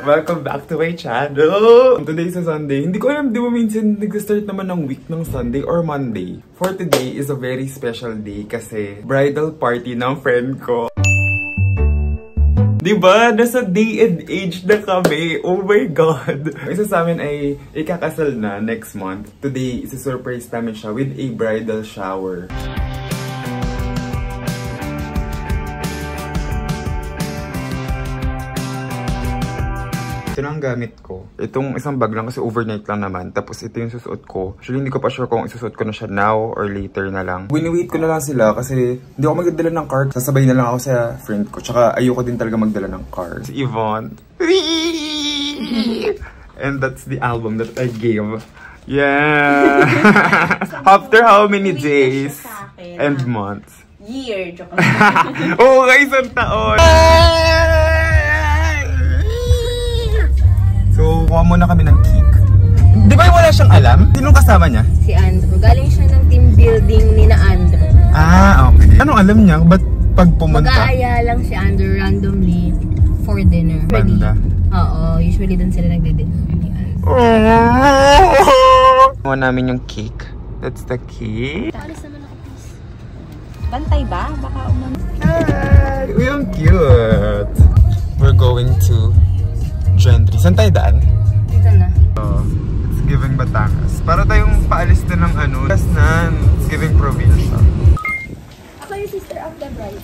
Welcome back to my channel! Today is a Sunday. Hindi ko alam, di ba minsan nag-start naman ng week ng Sunday or Monday. For today is a very special day kasi bridal party ng friend ko. Diba? Nasa day and age na kami. Oh my God! Isa sa amin ay ikakasal na next month. Today, isi-surprise namin siya with a bridal shower. Ito na ang gamit ko. Itong isang bag lang kasi overnight lang naman. Tapos ito yung susuot ko. Actually, hindi ko pa sure kung isusuot ko na siya now or later na lang. Wini-wait ko na lang sila kasi hindi ako magdala ng card. Sasabay na lang ako sa friend ko. Tsaka ayoko din talaga magdala ng card. Si Yvonne. And that's the album that I gave. Yeah! After how many days and months? Year. Oo, isang taon. So, kuha muna kami ng cake. Di ba wala siyang alam? Sinong kasama niya? Si Andrew. Galing siya ng team building ni na Andrew. Ah, okay. Anong alam niya? Ba't pag pumunta? Mag-aaya lang si Andrew randomly for dinner. Banda? Oo, usually dun sila nagdi-dinner. Kuha namin yung cake. That's the cake. Alis naman ako, please. Bantay ba? Baka Hi! Uy, ang cute! We're going to Gentry. Saan tayo daan? Dito na. It's giving Batangas. Para tayong paalis na ng ano. Kasnan. It's giving provincial. Ako yung sister of the bride.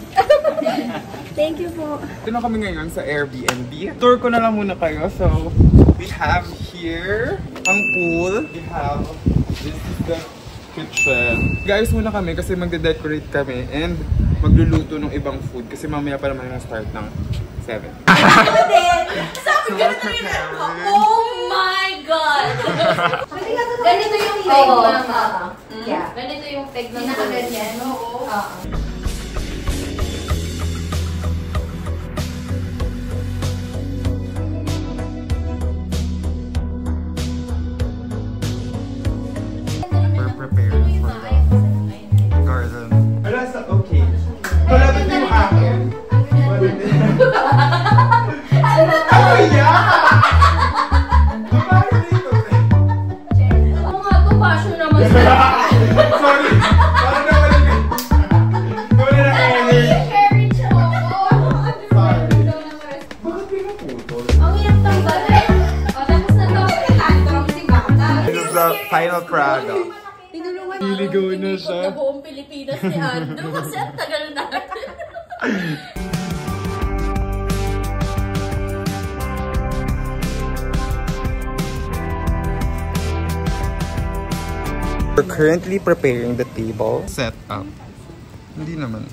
Thank you po. Ito na kami ngayon sa Airbnb. Tour ko na lang muna kayo. So, we have here ang pool. We have, this is the kitchen. Guys, muna kami kasi magde-decorate kami and magluluto ng ibang food kasi mamaya pa naman yung start ng 7. Sabi ka na tayo. Oh my God! Ganito yung peg, mama. Yeah. Ganito yung peg na nakaganyan. Oo. We're preparing for the garden. Okay. Kalapit yung akin. Ano yan? Bakit dito? Oo nga, to passion naman sila. Sorry. Parang nakalagay. Sorry na kami. Harry Cho. Sorry. Bakit pinaputol? Ang hirap tanggalin. O, tapos na to. Tantrum si Bata. This is the final product. Tinulungan Niligaw na siya. Sa buong Pilipinas ni Andrew kasi ang tagal natin. We're currently preparing the table. Set up. Hindi naman.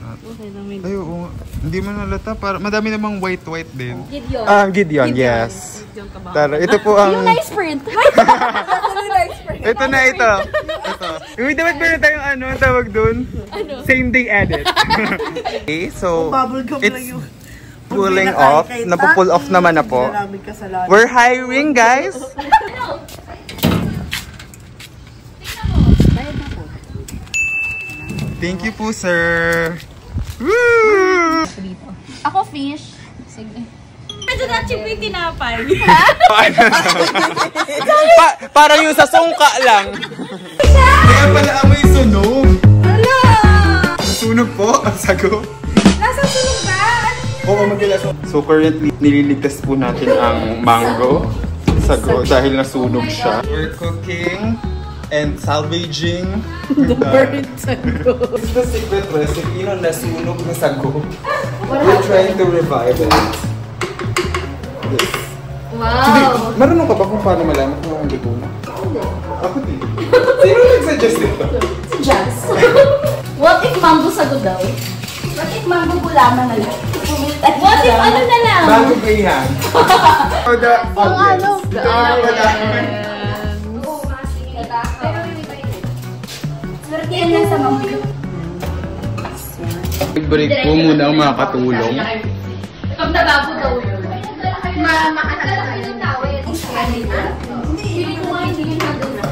Ay, oo. Hindi man halata. Madami namang white din. Gideon. Ah, Gideon, yes. Tara, ito po ang... Yung nice print. Ito na ito. Ito. Uy, dapat meron tayong ano, tawag dun? Ano? Same day edit. Okay, so it's pulling off. Napupull off naman na po. We're hiring, guys. Thank you po, sir. Woo! Ako fish. Sige. Medyo na-chip yung tinapay. Parang yung sa sungka lang. Kaya pala amoy sunog. Hala! Nasunog po ang sago. Nasa sunog ba? Oo, magilas. So currently, nililigtas po natin ang mango sago dahil nasunog siya. We're cooking and salvaging the burnt sago. It's the secret recipe ng nasunog na sago. We're trying to revive it. Yes. Wow! Marunong ka ba kung paano malaman kung ang luto na? Ako din. Sino nag-suggest ito? Si Jazz. What if mango sago daw? What if mango gulaman na lang? What if ano na lang? Mango bayhan. For the audience. The audience. Swerte yan lang sa mamilo. Break po muna ang mga katulong. Pag nababo daw yun. Makatala kayo ng tao yan. Hindi ko nga hindi yun nandun na.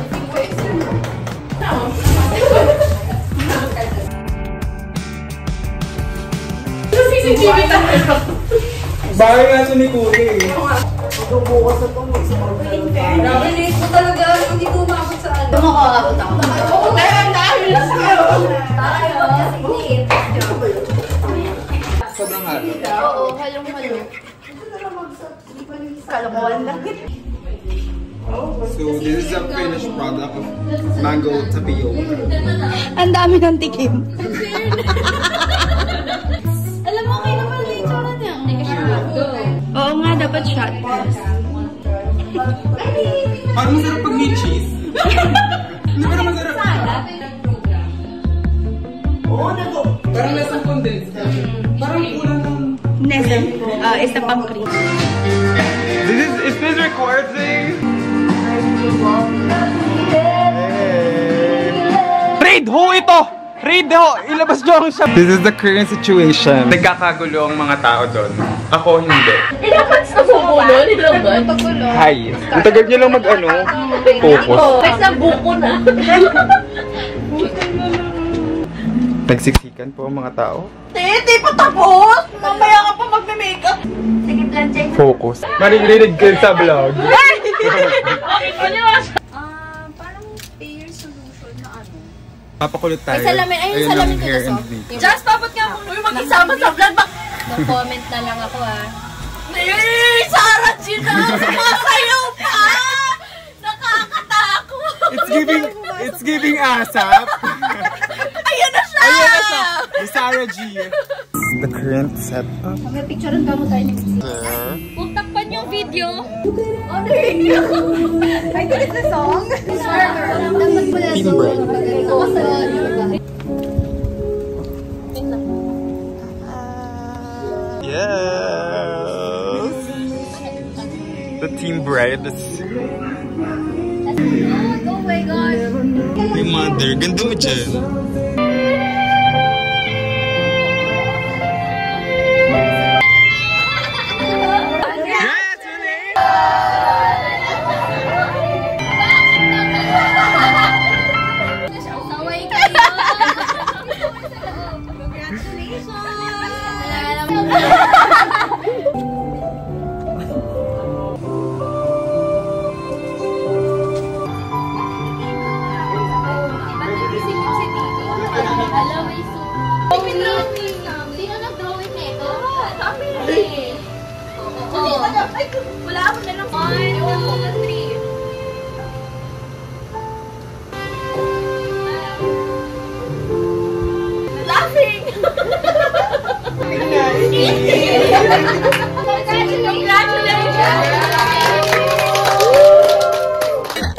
CCTV tayo. Bahay nga ito ni Kuya eh. Narinig ko talaga, hindi ko umabot sa ano. Makakabot ako. Dahil sa'yo! Tayo! Sobrang halo. Oo, halong-halo. Kalakuan lang. So this is a finished product of mango tapioca. Ang dami ng tikim. Alam mo, okay naman yung itsura niya. Oo nga, dapat shot. Parang masarap pag may cheese. Hindi ba naman masarap? Parang lasang condensed. Parang kulang ng... Nesem. Isa pang cream. Is this recording? Raid ho ito! Raid ho! Ilabas nyo ang shop! This is the current situation. Nagkakagulo ang mga tao doon. Ako hindi. Ilang months na bubulo? Ilang months? Hi! Ang tagal nyo lang mag-ano? Focus. Kasi buko na. Nagsiksikan po ang mga tao. Hindi pa tapos! Mamaya ka pa magme-makeup. Sige, plancha. Focus. Maririnig kayo sa vlog. Parang pair solution na ano. Papakulot tayo. May salamin. Ayun, Ayun salamin ang ko hair na and makeup. Just, dapat nga kung mag-isama sa vlog. Mag-comment na lang ako Sarah Gina! Sumasayaw pa! Nakakatakot! It's giving asap. Ayun na siya! Ayun na siya! Ni Sarah G. The current setup. Mag-picturean ka mo tayo ni There. Huwag takpan yung video. Oh, narinig ako. I did the song. Team Bread. Yes! The Team Bread. Oh my gosh. Hey mother, ganda mo dyan. Saway kayo. Sino nag-drawing nito? Wala ako na lang. 1, 2, 3. Laughing!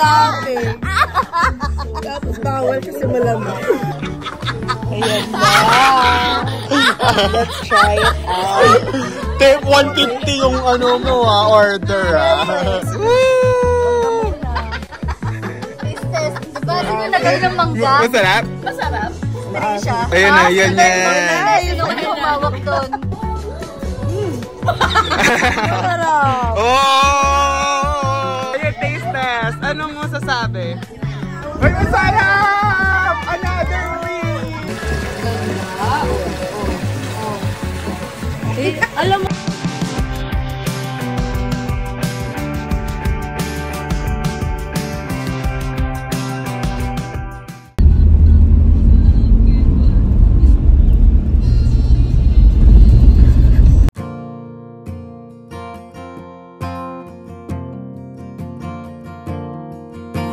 Topic. Tapos bawal kasi malamang. Ayan na. Let's try it out. Tip 150 yung ano mo order Diba? Nagay ng mangga? Masarap? Masarap. Ayun na, yun yan. Ayun ako yung humawak doon. Sarap. Oh! Ayun, taste test. Anong masasabi? Ay, masarap! Another week! Alam mo.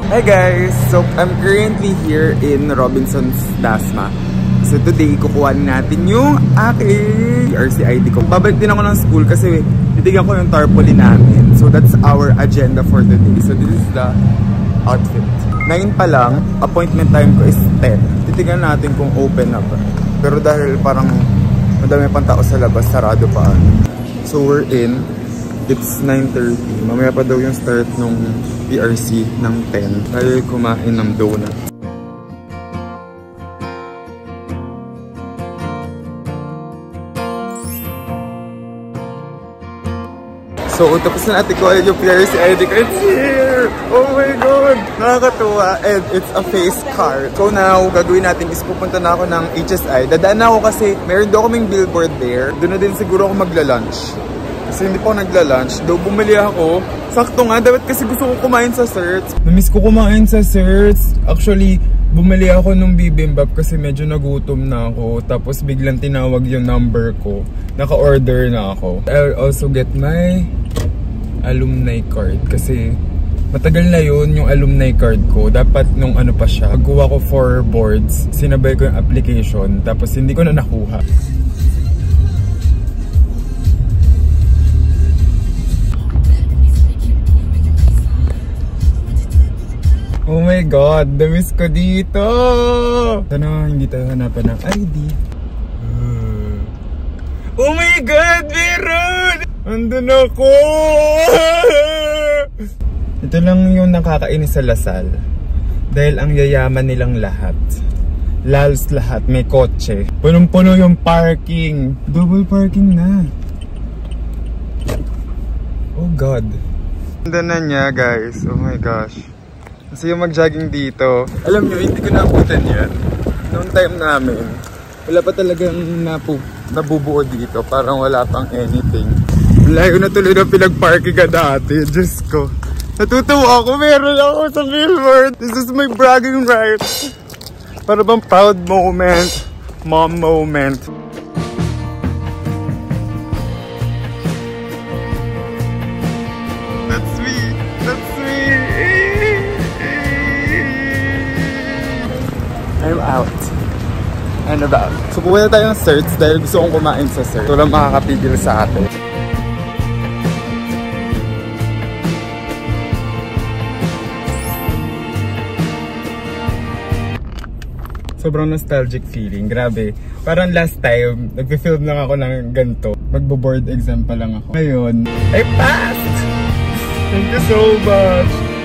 Hi guys! So, I'm currently here in Robinson's Dasma. So today, kukuha natin yung aking RCID ko. Babalik din ako ng school kasi titignan ko yung tarpaulin namin. So that's our agenda for the day. So this is the outfit. 9 pa lang, appointment time ko is 10. Titignan natin kung open na ba. Pero dahil parang madami pang tao sa labas, sarado pa. So we're in. It's 9:30. Mamaya pa daw yung start ng PRC ng 10. Tayo kumain ng donut. So, tapos na natin ko yung PRC ID ko. It's here! Oh my God! Nakakatuwa. And it's a face card. So now, gagawin natin is pupunta na ako ng HSI. Dadaan na ako kasi meron daw kaming billboard there. Doon na din siguro ako magla-lunch. Kasi hindi po nagla-lunch. Daw bumili ako. Sakto nga, dapat kasi gusto ko kumain sa Certs. Namiss ko kumain sa Certs. Actually, bumili ako nung bibimbap kasi medyo nagutom na ako. Tapos biglang tinawag yung number ko. Naka-order na ako. I'll also get my alumni card kasi matagal na yun yung alumni card ko. Dapat nung ano pa siya. Pagkuha ko 4 boards, sinabay ko yung application. Tapos hindi ko na nakuha. Oh my God, na-miss ko dito! Sana hindi tayo hanapan ng ID. Oh my God, meron! Andun ako! Ito lang yung nakakainis sa Lasal. Dahil ang yayaman nilang lahat. Lals lahat, may kotse. Punong-puno yung parking. Double parking na. Oh God. Ganda na niya guys, oh my gosh. Kasi yung mag-jogging dito, alam nyo, hindi ko naabutan yan. Noong time namin, wala pa talagang nabubuo dito. Parang wala pang anything. Layo na tuloy na pinag-parking ka dati. Diyos ko. Natutuwa ako, meron ako sa billboard. This is my bragging rights. Para bang proud moment. Mom moment. That's me. That's me. I'm out and about. So pupunta tayo ng Certs dahil gusto kong kumain sa Certs. Ito lang makakapigil sa atin. Sobrang nostalgic feeling. Grabe. Parang last time, nag-film lang ako ng ganito. Magbo-board exam pa lang ako. Ngayon, I passed! Thank you so much!